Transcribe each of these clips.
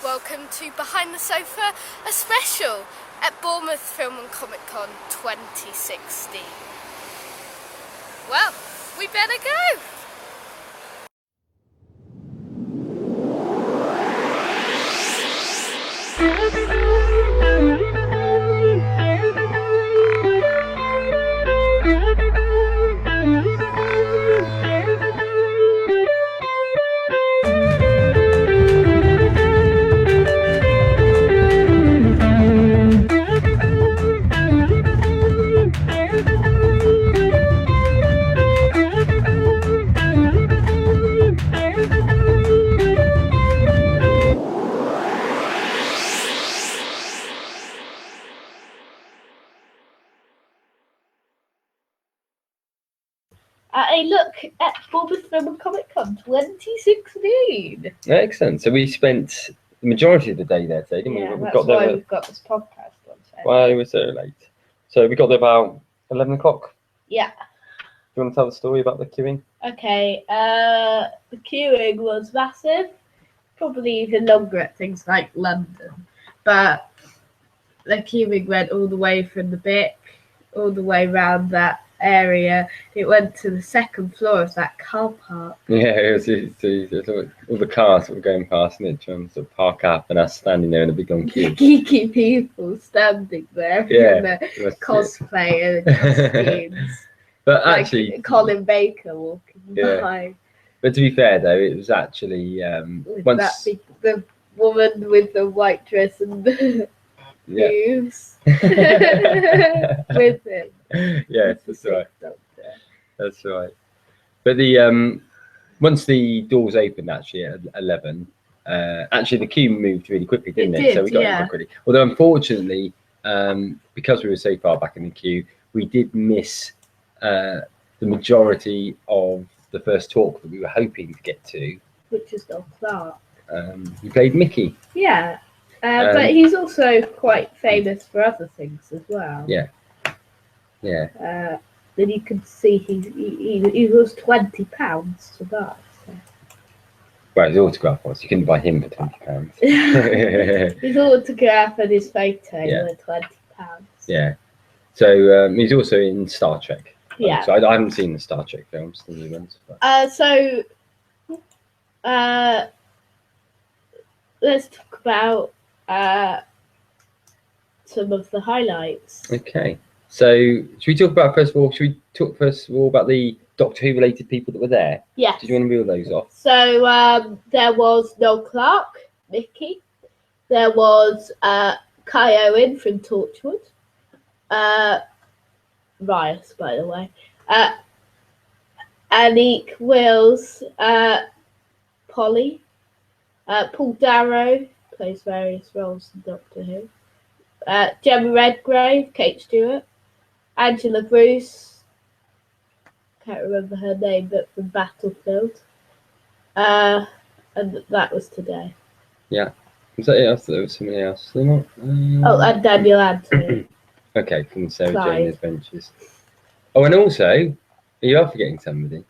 welcome to Behind the Sofa, a special at Bournemouth Film Comic Con 2016. Well, we better go! A look at Bournemouth Film Comic Con 2016. Excellent. So we spent the majority of the day there today, didn't we? That's why we've got this podcast on. Why we were so late. So we got there about 11 o'clock. Yeah. Do you want to tell the story about the queuing? Okay. The queuing was massive. Probably even longer at things like London. But the queuing went all the way from the Bic, all the way around that area. It went to the second floor of that car park. Yeah, it was all the cars that were going past and trying to sort of park up and us standing there in a big long queue. Geeky people standing there in their cosplay and costumes. But like actually, Colin Baker walking by. But to be fair though, it was actually the woman with the white dress and the shoes with him. Yes, that's right. That's right. But the once the doors opened actually at 11, actually the queue moved really quickly, didn't it? So we got it quickly. Although unfortunately, because we were so far back in the queue, we did miss the majority of the first talk that we were hoping to get to, which is Noel Clarke. He played Mickey. Yeah. But he's also quite famous for other things as well. Yeah. Then you can see he was £20 to buy. So. Well, his autograph was. You couldn't buy him for £20. His autograph and his photo were £20. Yeah. So he's also in Star Trek. Yeah. So I haven't seen the Star Trek films, the new ones. But. So let's talk about some of the highlights. Okay. So should we talk about first of all about the Doctor Who related people that were there? Yes. Did you want to reel those off? So there was Noel Clarke, Mickey. There was Kai Owen from Torchwood. Riot, by the way. Anneke Wills, Polly. Paul Darrow plays various roles in Doctor Who. Jemma Redgrave, Kate Stewart. Angela Bruce, can't remember her name, but from Battlefield. And that was today. Yeah. Was that it? There was somebody else. And Daniel Anthony. Okay, from Sarah Jane Adventures. Oh, and also, you are forgetting somebody.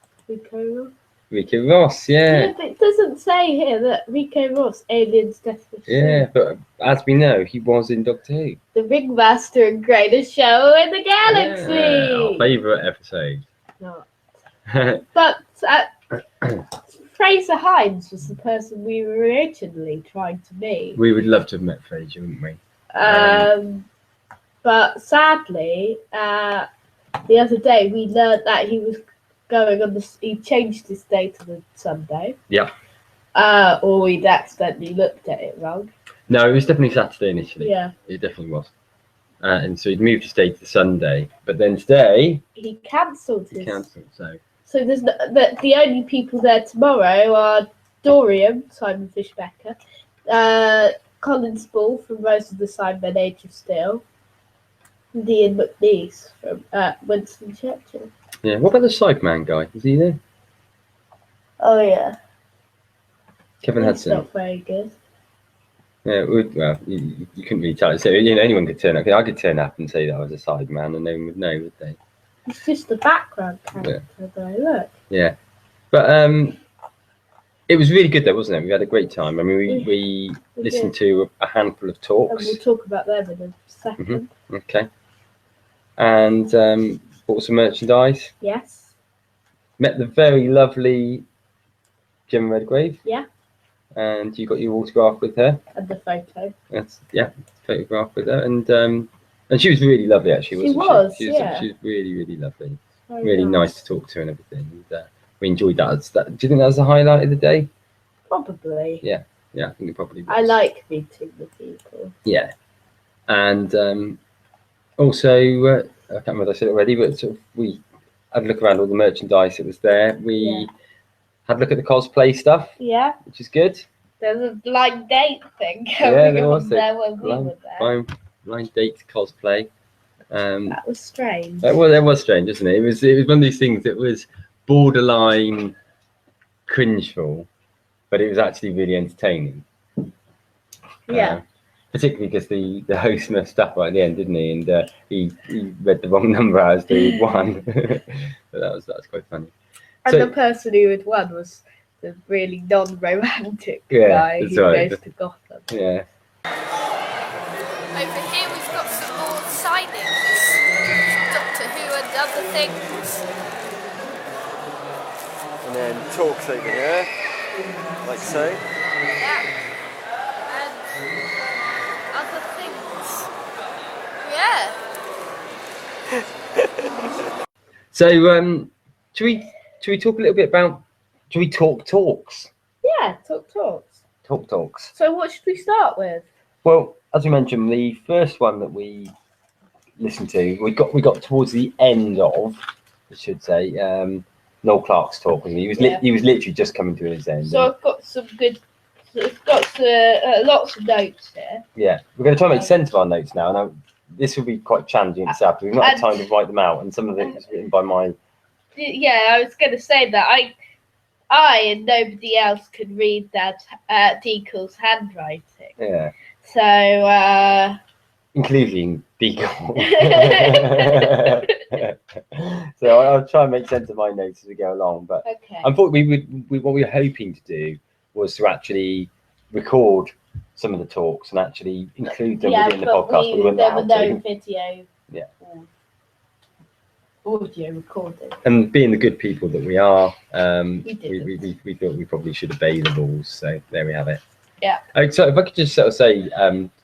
Rico Ross, yeah. But it doesn't say here that Rico Ross, Aliens Death Wish. Yeah, but as we know, he was in Doctor Who. The ringmaster and greatest show in the galaxy. Yeah, our favourite episode. Not. But Fraser Hines was the person we were originally trying to meet. We would love to have met Fraser, wouldn't we? But sadly, the other day we learned that he was going on he changed his day to the Sunday. Yeah. Or we'd accidentally looked at it wrong. No, it was definitely Saturday initially. Yeah. It definitely was. And so he'd moved his day to the Sunday, but then today he cancelled his. So there's the only people there tomorrow are Dorian, Simon Fishbecker, Colin Spall from Rose of the Cybermen, Age of Steel, and Ian McNeice from Winston Churchill. Yeah, what about the Cyberman guy? Is he there? Oh, yeah. Kevin Hudson. Not very good. Yeah, well, you couldn't really tell. So, anyone could turn up. I could turn up and say that I was a Cyberman and no one would know, would they? It's just the background character, though, look. Yeah. But It was really good though, wasn't it? We had a great time. I mean, we listened to a handful of talks. And we'll talk about them in a second. Okay. And bought some merchandise. Yes. Met the very lovely Jemma Redgrave. Yeah. And you got your autograph with her. And the photo. That's photograph with her. And she was really lovely actually, wasn't she? She was really, really lovely. Really nice to talk to and everything. And, we enjoyed that. Do you think that was the highlight of the day? Probably. Yeah, I think it probably was. I like meeting the people. Yeah. And also, I can't remember if I said it already, but sort of we had a look around all the merchandise that was there. We had a look at the cosplay stuff. Yeah. Which is good. There's a blind date thing going on there when we were there. Blind date cosplay. That was strange. That was strange, wasn't it? It was one of these things that was borderline cringeful, but it was actually really entertaining. Yeah. Particularly because the host messed up right at the end, didn't he? And he read the wrong number as the one. But that was quite funny. And the person who had won was the really non-romantic guy who goes to Gotham. Yeah. Over here we've got some more sightings. Doctor Who and other things. And then talks over here, like so. Yeah. And other things. Yeah. So, should we talk a little bit about? Should we talk talks? Yeah, talks. Talks. So, what should we start with? Well, as we mentioned, the first one that we listened to, we got towards the end of, I should say, Noel Clarke's talk. He was literally just coming to his end. So I've got some good. It's got lots of notes here. Yeah, we're going to try and make sense of our notes now. Now, this will be quite challenging itself. We've not had time to write them out, and some of it was written by my. Yeah, I was going to say that I and nobody else could read that Deagle's handwriting. Yeah. So. Including Deagle. So I'll try and make sense of my notes as we go along. But I thought what we were hoping to do was to actually record some of the talks and actually include them within the podcast. But there were no video. Yeah. Audio recording. And being the good people that we are, we thought we probably should obey the rules. So there we have it. Yeah. So if I could just sort of say,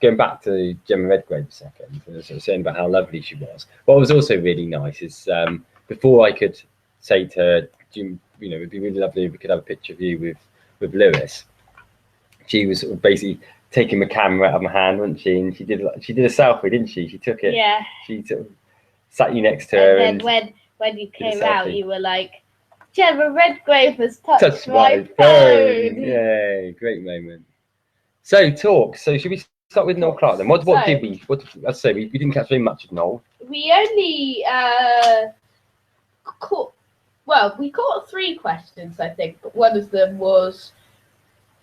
going back to Jemma Redgrave a second, and sort of saying about how lovely she was. What was also really nice is before I could say to her, it'd be really lovely if we could have a picture of you with Lewis. She was sort of basically taking the camera out of my hand, wasn't she? And she did a selfie, didn't she? She took it. Yeah. She sort of sat you next to her. And then when you came out, you were like, Jemma Redgrave has touched my phone. Yay! Great moment. So talk. So should we start with Noel Clarke then? What did we? I'd say we didn't catch very much of Noel. We only we caught 3 questions, I think, but one of them was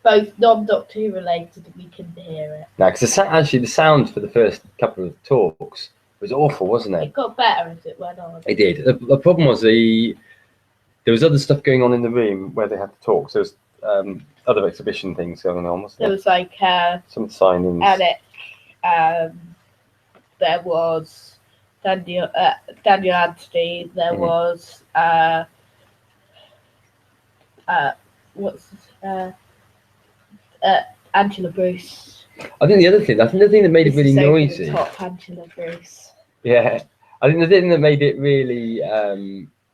both non-Doctor Who related, and we couldn't hear it. No, because the sound for the first couple of talks was awful, wasn't it? It got better as it went on. It did. The problem was there was other stuff going on in the room where they had to talk. So there was other exhibition things going on, wasn't there? There was like some signings. Anneke, there was Daniel Anthony, there was Angela Bruce. I think the other thing that made it really noisy. Top Angela Bruce. Yeah, I think the thing that made it really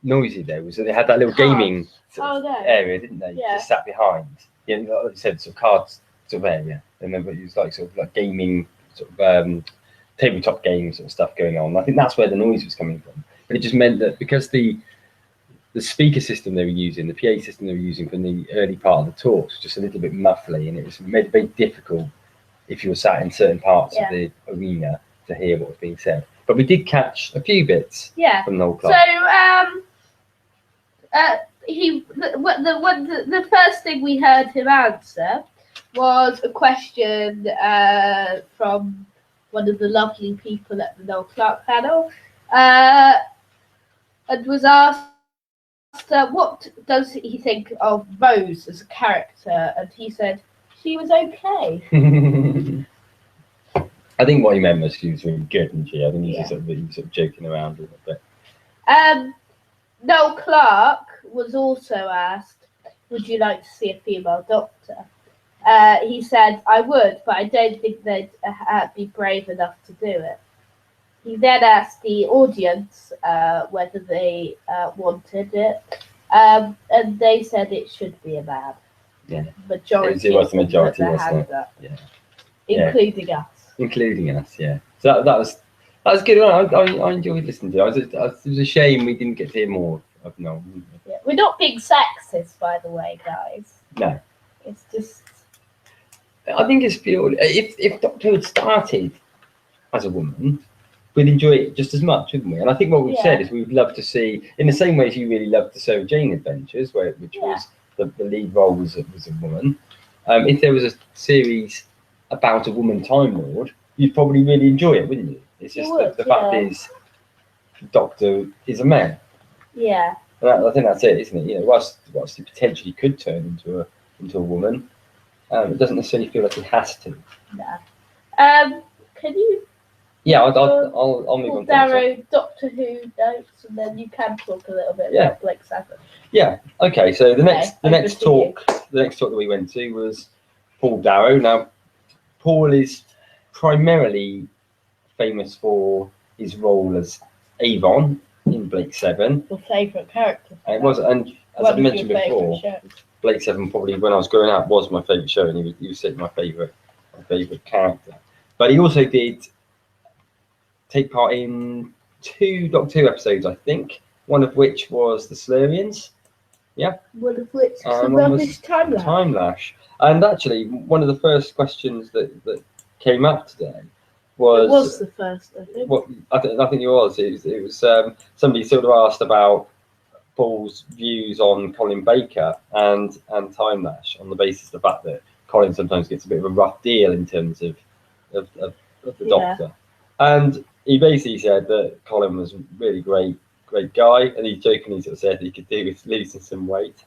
noisy though was that they had that little gaming area, didn't they? Yeah. Just sat behind. Yeah, like you said, sort of cards sort of area. I remember it was like sort of like gaming, sort of tabletop game sort of stuff going on. I think that's where the noise was coming from. But it just meant that because the speaker system they were using, the PA system they were using from the early part of the talks was just a little bit muffly, and it made it very difficult if you were sat in certain parts of the arena to hear what was being said. But we did catch a few bits from Noel Clarke. So the first thing we heard him answer was a question from one of the lovely people at the Noel Clarke panel, and was asked what does he think of Rose as a character, and he said she was okay. I think what he meant was she was really good, and she. I think he was sort of joking around a little bit. Noel Clarke was also asked, "Would you like to see a female Doctor?" He said, "I would, but I don't think they'd be brave enough to do it." He then asked the audience whether they wanted it, and they said it should be a man. Yeah, Majority. It was the majority, wasn't it? Yeah. Including us. Including us, yeah. So that was good. I enjoyed listening to it. It was a shame we didn't get to hear more of Noel. Yeah. We're not being sexist, by the way, guys. No. It's just. I think it's pure. If Doctor had started as a woman, we'd enjoy it just as much, wouldn't we? And I think what we've said is we'd love to see, in the same way as you really loved the Sarah Jane Adventures, which was the lead role was a woman. If there was a series about a woman Time Lord, you'd probably really enjoy it, wouldn't you? It's just the fact is, Doctor is a man. Yeah. And I think that's it, isn't it? You know, whilst he potentially could turn into a woman, it doesn't necessarily feel like he has to. No. Can you? Yeah, I'll move on. Darrow, Doctor Who notes, and then you can talk a little bit about Blake 7. Yeah. Okay. So the next talk that we went to was Paul Darrow. Now, Paul is primarily famous for his role as Avon in Blake 7. Your favourite character. It was, and as I mentioned before, Blake 7 probably when I was growing up was my favourite show, and he was certainly my favourite character. But he also did take part in 2 Doctor Who episodes, I think. One of which was the Silurians. Yeah. One of which was Time Lash. And actually, one of the first questions that came up today was. It was the first, I think. What I think it was. It was somebody sort of asked about Paul's views on Colin Baker and Time Lash on the basis of the fact that Colin sometimes gets a bit of a rough deal in terms of the Doctor. And he basically said that Colin was a really great guy, and he jokingly sort of said he could do with losing some weight.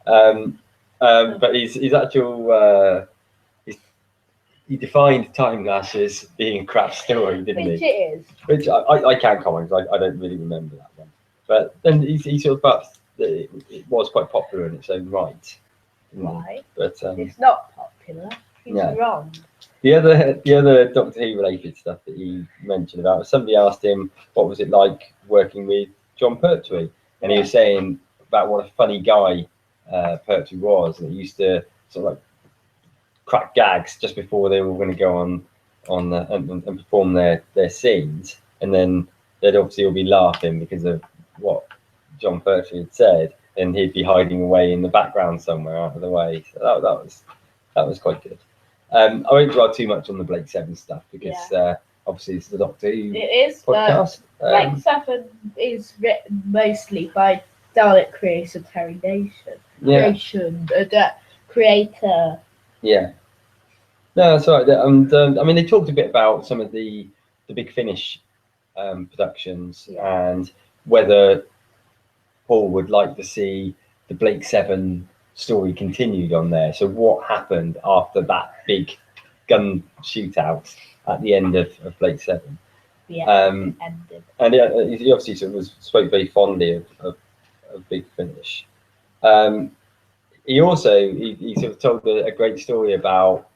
But his actual he defined Time Lash as being a crap story, didn't he? Which it is. Which I can't comment. I don't really remember that one. But then he sort of felt that it was quite popular in its own right. Right. But it's not popular. He's wrong. The other Doctor Who related stuff that he mentioned about, somebody asked him what was it like working with John Pertwee, and he was saying about what a funny guy Pertwee was, and he used to sort of like crack gags just before they were going to go on and perform their scenes, and then they'd obviously all be laughing because of what John Pertwee had said, and he'd be hiding away in the background somewhere out of the way. So that was quite good. I won't dwell too much on the Blake 7 stuff because obviously it's the Doctor Who podcast. Blake 7 is written mostly by Dalek creator Terry Nation. Creator. Yeah. No, that's right. And I mean, they talked a bit about some of the Big Finish productions and whether Paul would like to see the Blake 7 story continued on there. So what happened after that big gun shootout at the end of Blake 7? Ended. And he obviously sort of spoke very fondly of Big Finish. He also he sort of told a great story about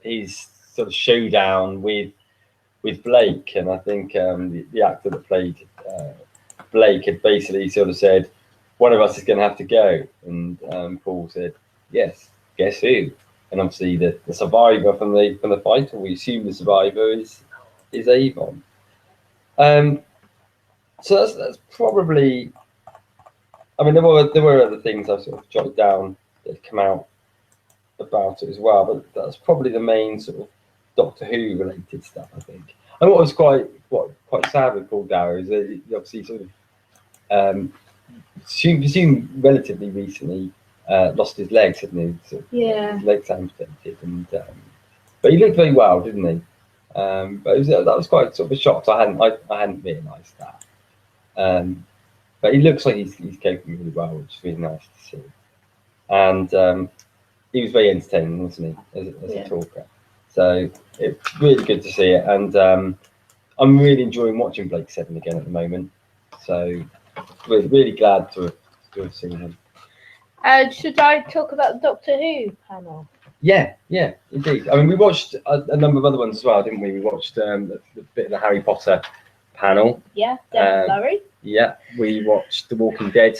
his sort of showdown with Blake, and I think the actor that played Blake had basically sort of said, one of us is going to have to go, and Paul said, yes, guess who? And obviously the survivor from the fight, or we assume the survivor is Avon. So that's probably. I mean, there were other things I've sort of jotted down that come out about it as well, but that's probably the main sort of Doctor Who related stuff, I think. And what was quite sad with Paul Darrow is that he obviously sort of presumed relatively recently lost his legs, hadn't he? Sort of, his legs amputated, and but he looked very well, didn't he? But that was quite sort of a shock. I hadn't realised that. But he looks like he's coping really well, which is really nice to see. And he was very entertaining, wasn't he, as a talker? So it's really good to see it. And I'm really enjoying watching Blake Seven again at the moment. So we're really glad to have seen him. Should I talk about the Doctor Who panel? Yeah, indeed. I mean, we watched a number of other ones as well, didn't we? We watched the bit of the Harry Potter panel. Yeah, David Lowery. Yeah, we watched the Walking Dead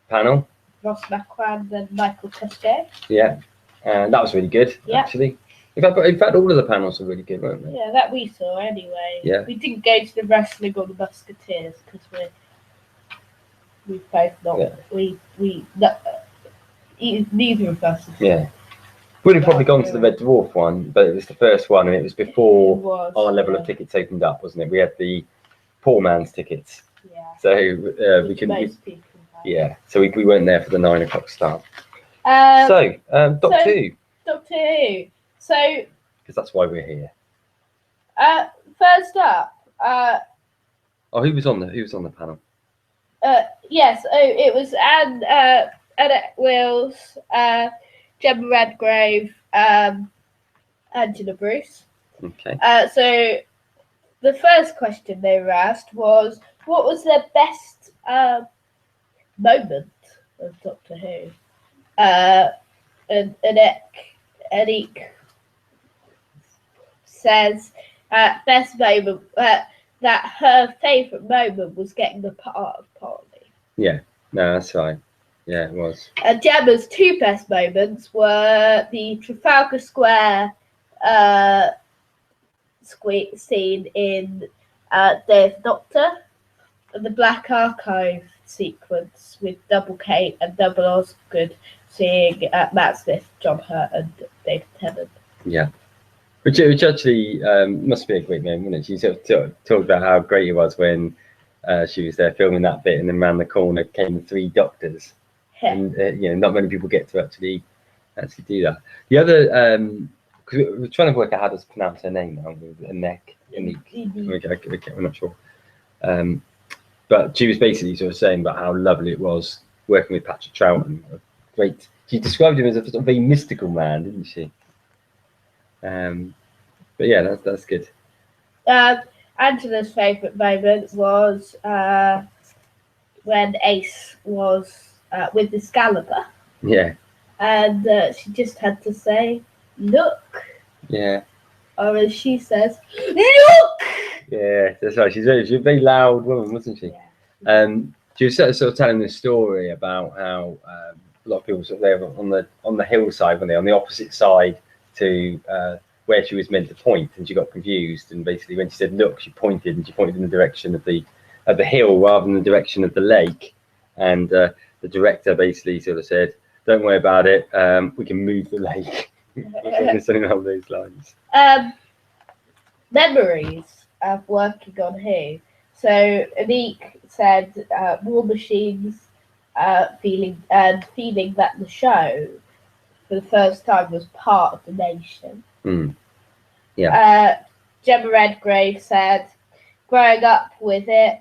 panel. Ross McCran and Michael Tesco. Yeah, and that was really good, actually. In fact, all of the panels were really good, weren't they? Yeah, that we saw anyway. Yeah. We didn't go to the wrestling or the Musketeers because we both not. Yeah. Neither of us. Yeah. We'd have probably gone to the Red Dwarf one, but it was the first one, and it was before our level of tickets opened up, wasn't it? We had the poor man's tickets. Yeah. So we couldn't. So we weren't there for the 9 o'clock start. Doctor Who. Doctor Who. So. Because that's why we're here. First up. Who was on the panel? Yes. Oh, it was Anneke Wills, Jemma Redgrave, Angela Bruce. Okay. So the first question they were asked was, what was their best moment of Doctor Who? And Anneke says best moment that her favourite moment was getting the part of Polly. Yeah, no, that's right. Yeah, it was. Gemma's two best moments were the Trafalgar Square scene in Day of the Doctor and the Black Archive sequence with Double Kate and Double Osgood seeing Matt Smith, John Hurt and David Tennant. Yeah. Which actually must be a great moment, wouldn't it? She sort of talked about how great it was when she was there filming that bit, and then around the corner came the three doctors. Yeah. And not many people get to actually do that. The other, because we're trying to work out how to pronounce her name now, Anneke. We're not sure. But she was basically sort of saying about how lovely it was working with Patrick Troughton. Great. She described him as a sort of very mystical man, didn't she? But yeah, that's good. Angela's favourite moment was when Ace was with Excalibur. Yeah. And she just had to say, "Look." Yeah. Or as she says, "Look." Yeah, that's right. She's a very loud woman, wasn't she? Yeah. She was sort of telling this story about how a lot of people sort of there on the hillside, when they're on the opposite side to where she was meant to point, and she got confused. And basically, when she said "look," she pointed in the direction of the hill rather than the direction of the lake. And the director basically sort of said, "Don't worry about it. We can move the lake." Something along those lines. Memories of working on Who. So Anneke said War Machines, feeling that the show for the first time was part of the nation. Yeah. Jemma Redgrave said growing up with it,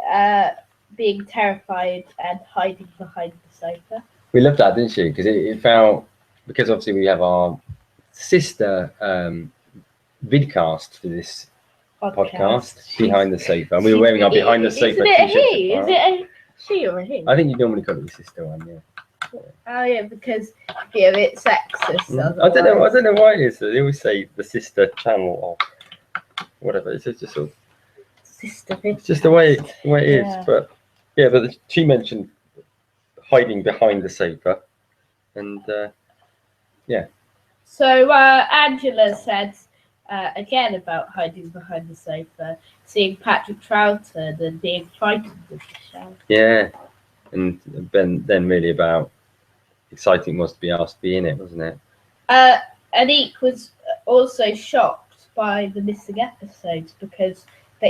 being terrified and hiding behind the sofa. We loved that, didn't she? Because it felt, because obviously we have our sister vidcast for this podcast Behind the Sofa, and we were wearing our Behind the Sofa t-shirts. Is it a she or a he? I think you normally call it your sister one, yeah. Oh yeah, because you're a bit sexist. I don't know why it is. They always say the sister channel or whatever. It's just sort of sister. It's just the way it is. But yeah, but she mentioned hiding behind the sofa, and yeah. So Angela said again about hiding behind the sofa, seeing Patrick Troughton and being frightened of the show. Yeah, and then really about exciting was to be asked to be in it, wasn't it? Anneke was also shocked by the missing episodes because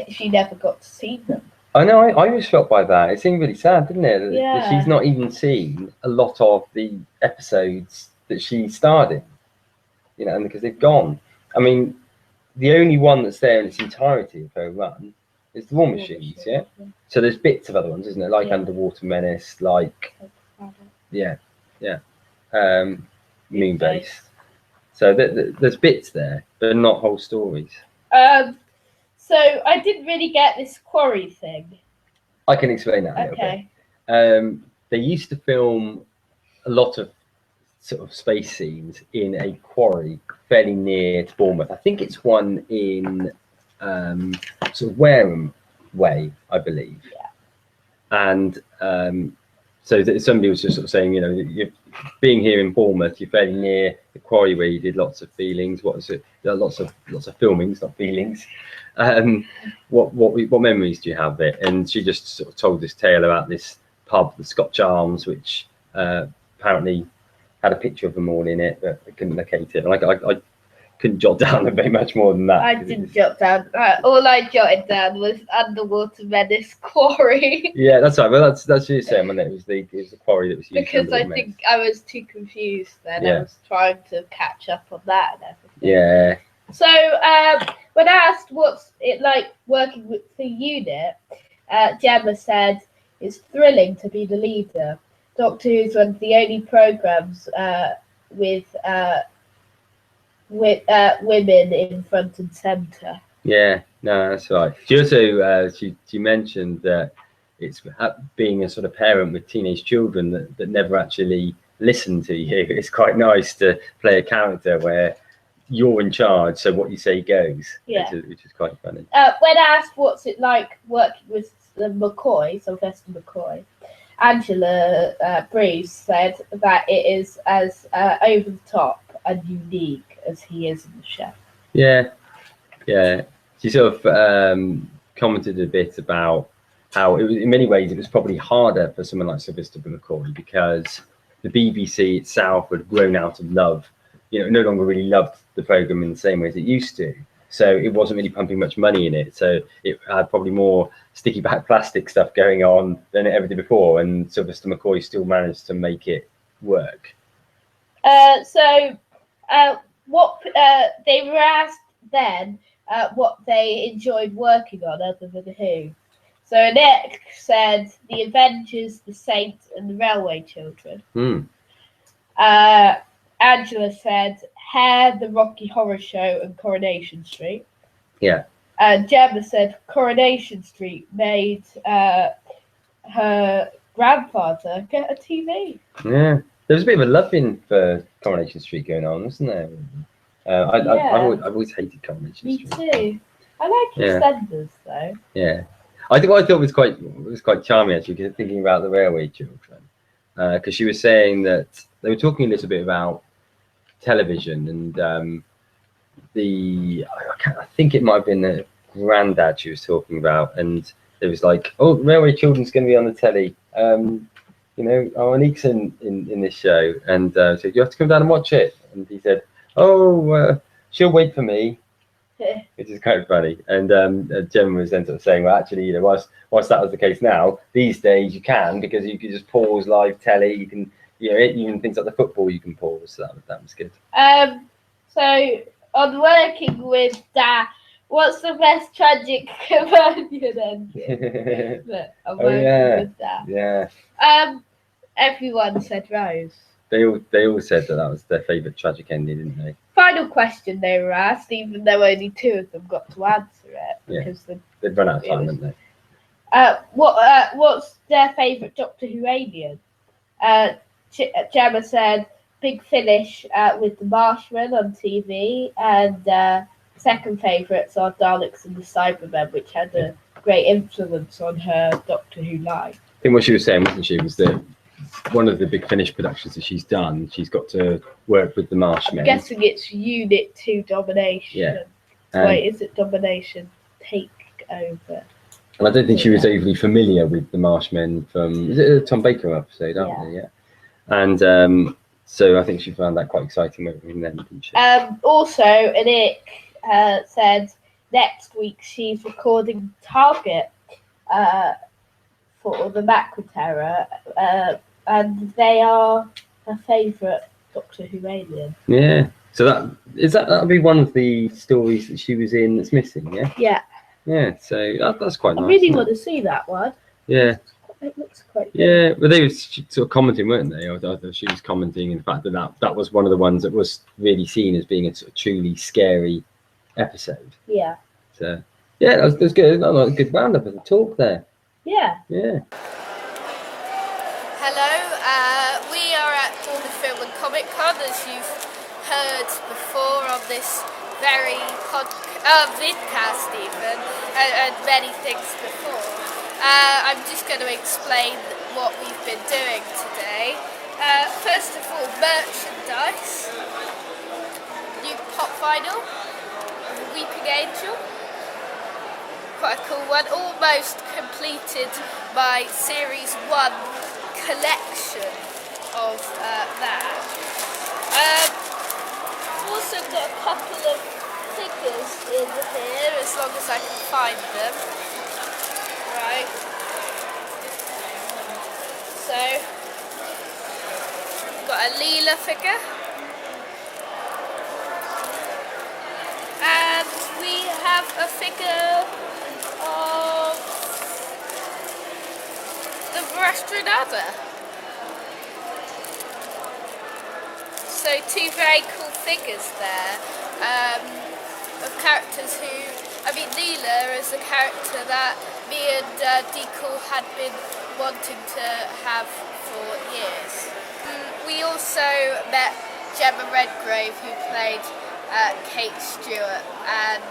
she never got to see them. I know, I was shocked by that. It seemed really sad, didn't it? Yeah. That she's not even seen a lot of the episodes that she starred in, and because they've gone. I mean, the only one that's there in its entirety of her run It's the War Machines, yeah. So there's bits of other ones, isn't it? Like Underwater Menace, like Moonbase. So there's bits there, but not whole stories. So I didn't really get this quarry thing. I can explain that a little bit. They used to film a lot of sort of space scenes in a quarry fairly near to Bournemouth. I think it's one in sort of Wareham Way, I believe. Yeah. And so somebody was just sort of saying, you know, you're being here in Bournemouth, you're fairly near the quarry where you did lots of feelings. What was it? Lots of filmings, not feelings. What memories do you have there? And she just sort of told this tale about this pub, the Scotch Arms, which apparently had a picture of them all in it, but I couldn't locate it. And I couldn't jot down very much more than that. I didn't jot down. All I jotted down was Underwater Menace quarry. Yeah, that's right. Well, that's you saying, wasn't it? It was the quarry that was used. Because I think I was too confused then. Yeah. I was trying to catch up on that and everything. Yeah. So when asked what's it like working with the unit, Jemma said it's thrilling to be the leader. Doctor Who's one of the only programmes with women in front and centre. Yeah, no, that's right. She also she mentioned that it's being a sort of parent with teenage children that never actually listen to you. It's quite nice to play a character where you're in charge, so what you say goes. Yeah, which is quite funny. When asked what's it like working with the McCoy, Sylvester McCoy, Angela Breeze said that it is as over the top and unique as he is in the show. Yeah. She sort of commented a bit about how it was, in many ways, it was probably harder for someone like Sylvester McCoy because the BBC itself had grown out of love. You know, no longer really loved the programme in the same way as it used to. So it wasn't really pumping much money in it. So it had probably more sticky back plastic stuff going on than it ever did before. And Sylvester McCoy still managed to make it work. What they were asked then what they enjoyed working on other than Who. So Anneke said The Avengers, The Saints and The Railway Children. Angela said Hair, The Rocky Horror Show and Coronation Street. Yeah. And Jemma said Coronation Street made her grandfather get a TV. Yeah. There was a bit of a love-in for Coronation Street going on, wasn't there? I've always hated Coronation Street. Me too. I like EastEnders though. Yeah. I think what I thought was quite charming actually, thinking about the Railway Children, because she was saying that they were talking a little bit about television and I think it might have been the granddad she was talking about, and it was like, oh, Railway Children's going to be on the telly. You know, Anneke's in this show, and so you have to come down and watch it. And he said, oh, she'll wait for me, which is kind of funny. And Jemma was then sort of saying, well, actually, you know, whilst that was the case now, these days you can, because you can just pause live telly. You can, you know, even things like the football you can pause. So that was good. So on working with Dad, what's the best tragic comedian ending? I'm working with Dad. Yeah. Everyone said Rose. They all said that was their favourite tragic ending, didn't they? Final question they were asked, even though only 2 of them got to answer it because they'd run out of time, didn't they? What's their favourite Doctor Who alien? Jemma said Big Finish with the Marshman on TV, and second favourites are Daleks and the Cybermen, which had a great influence on her Doctor Who life. I think what she was saying, wasn't she, was that one of the Big Finish productions that she's done, she's got to work with the Marshmen. I'm guessing it's Unit 2 Domination. Yeah. Wait, is it Domination Take Over? And I don't think she was overly familiar with the Marshmen from, is it a Tom Baker episode, aren't they? Yeah. And so I think she found that quite exciting working with them, didn't she? Also, Anneke said next week she's recording Target for the Macra Terror, and they are her favourite Doctor Who alien. Yeah. So that'll be one of the stories that she was in that's missing, yeah? Yeah. Yeah, so that's quite I nice. really want to see that one. Yeah. It looks quite good. Yeah, but they were sort of commenting, weren't they? She was commenting in the fact that was one of the ones that was really seen as being a sort of truly scary episode. Yeah. So yeah, that was good. A good roundup of the talk there. Yeah. Yeah. Hello, we are at Bournemouth Film Comic Con, as you've heard before on this very vidcast even, and many things before. I'm just going to explain what we've been doing today. First of all, merchandise. New pop vinyl, Weeping Angel. Quite a cool one. Almost completed my Series 1 collection of that. I've also got a couple of figures in here, as long as I can find them. Right. So, got a Leela figure. And we have a figure of the Rastronada. So 2 very cool figures there of characters who, Leela is a character that me and Deacle had been wanting to have for years. We also met Jemma Redgrave, who played Kate Stewart, and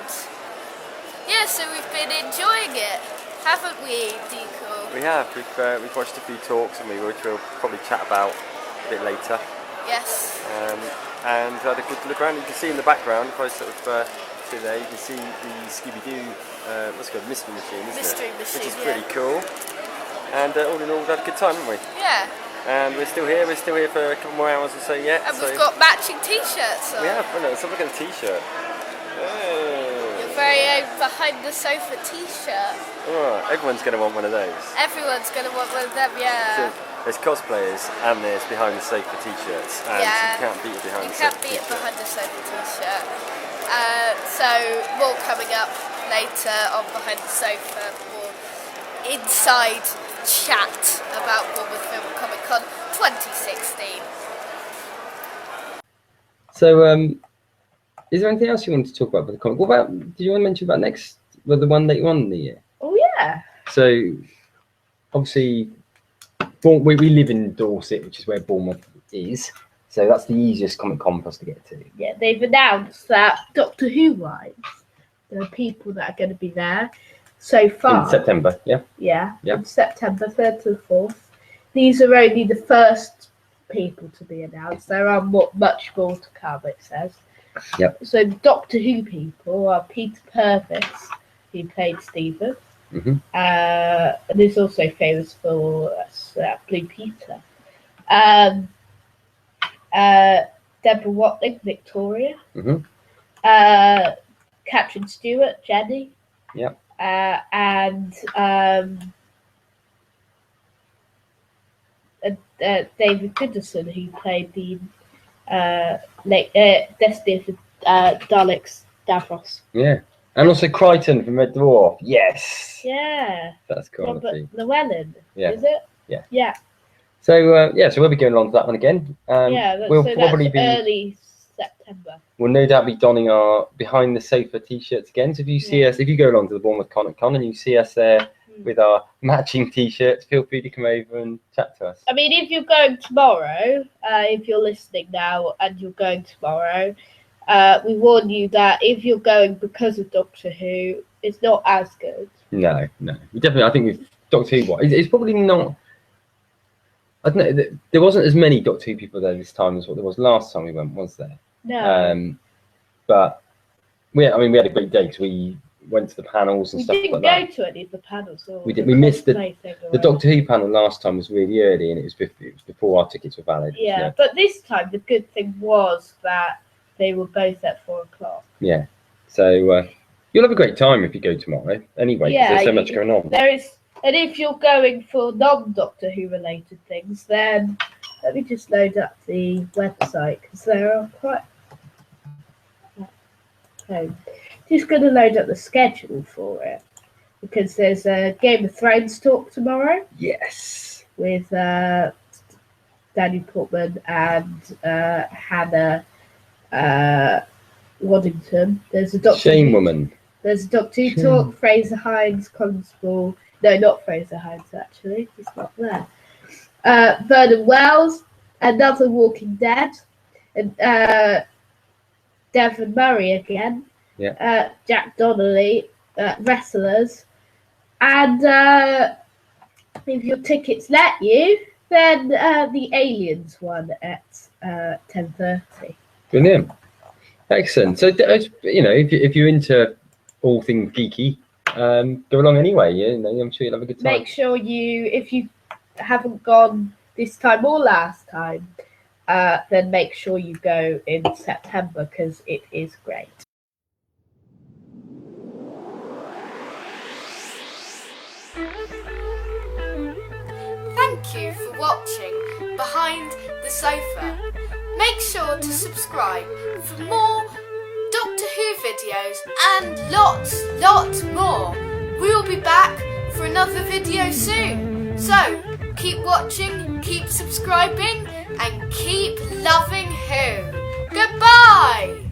yeah, so we've been enjoying it, haven't we, Deacle? We have. We've watched a few talks, and which we'll probably chat about a bit later. Yes. And had a good look around. You can see in the background, if I sort of sit there, you can see the Scooby-Doo, what's it called, Mystery Machine, isn't Mystery it? Machine, Which is yeah. pretty cool. And all in all, we've had a good time, haven't we? Yeah. And we're still here. We're still here for a couple more hours or so yet. And we've got matching t-shirts on. We have. Oh, no, let's have a look at the t-shirt. Your very own behind the sofa t-shirt. Oh, everyone's going to want one of those. Everyone's going to want one of them, yeah. So there's cosplayers and there's behind the sofa t-shirts, and Yeah. you can't beat it behind You the can't sofa beat it t-shirt. behind the sofa t-shirt. So more coming up later on Behind the Sofa, more inside chat about Bournemouth Film Comic Con 2016. So is there anything else you want to talk about for the comic? What about? Did you want to mention about the one later on in the year? Oh yeah. So obviously, we live in Dorset, which is where Bournemouth is. So that's the easiest Comic Con for us to get to. Yeah, they've announced that Doctor Who wise, there are people that are going to be there so far. In September, yeah. Yeah, Yeah. from September 3rd to the 4th. These are only the first people to be announced. There are much more to come, it says. Yep. So the Doctor Who people are Peter Purvis, who played Stephen, Mm-hmm. and is also famous for Blue Peter. Deborah Watling, Victoria. Mm-hmm. Catherine Stewart, Jenny. Yep. And David Goodison, who played the Destiny of the Daleks, Davros. Yeah. And also Crichton from Red Dwarf. Yes. Yeah. That's Robert quality. Llewellyn. Yeah. Is it? Yeah. Yeah. So so we'll be going along to that one again. We'll so probably that's be early September. We'll no doubt be donning our Behind the Sofa t-shirts again. So if you see us, if you go along to the Bournemouth Comic Con and you see us there with our matching t-shirts, feel free to come over and chat to us. I mean, if you're going tomorrow, if you're listening now and you're going tomorrow, we warn you that if you're going because of Doctor Who, it's not as good. No. We definitely, I think with Doctor Who, it's probably not. I don't know. There wasn't as many Doctor Who people there this time as what there was last time we went, was there? No. But we had a great day because we went to the panels and We stuff didn't like that. go to any of the panels. Or We did. We missed the the Doctor Who panel last time was really early, and it was before our tickets were valid. Yeah, but this time the good thing was that they were both at 4:00. Yeah. So you'll have a great time if you go tomorrow. Anyway, 'cause there's so much going on. There is, and if you're going for non-Doctor Who related things, then let me just load up the website because there are quite. Just going to load up the schedule for it because there's a Game of Thrones talk tomorrow. Yes. With Daniel Portman and Hannah Waddington. There's a Doctor Shame Who, Woman. There's a Doctor Who talk. Fraser Hines, Constable. No, not Fraser Hines. Actually, he's not there. Vernon Wells, another Walking Dead, and Devon Murray again. Yeah. Jack Donnelly, wrestlers, and if your tickets let you, then the Aliens one at 10:30. Brilliant. Excellent. So, if you're into all things geeky, go along anyway. I'm sure you'll have a good time. Make sure if you haven't gone this time or last time, then make sure you go in September because it is great. Thank you for watching Behind the Sofa. Make sure to subscribe for more Doctor Who videos and lots more. We will be back for another video soon. So keep watching, keep subscribing and keep loving Who. Goodbye!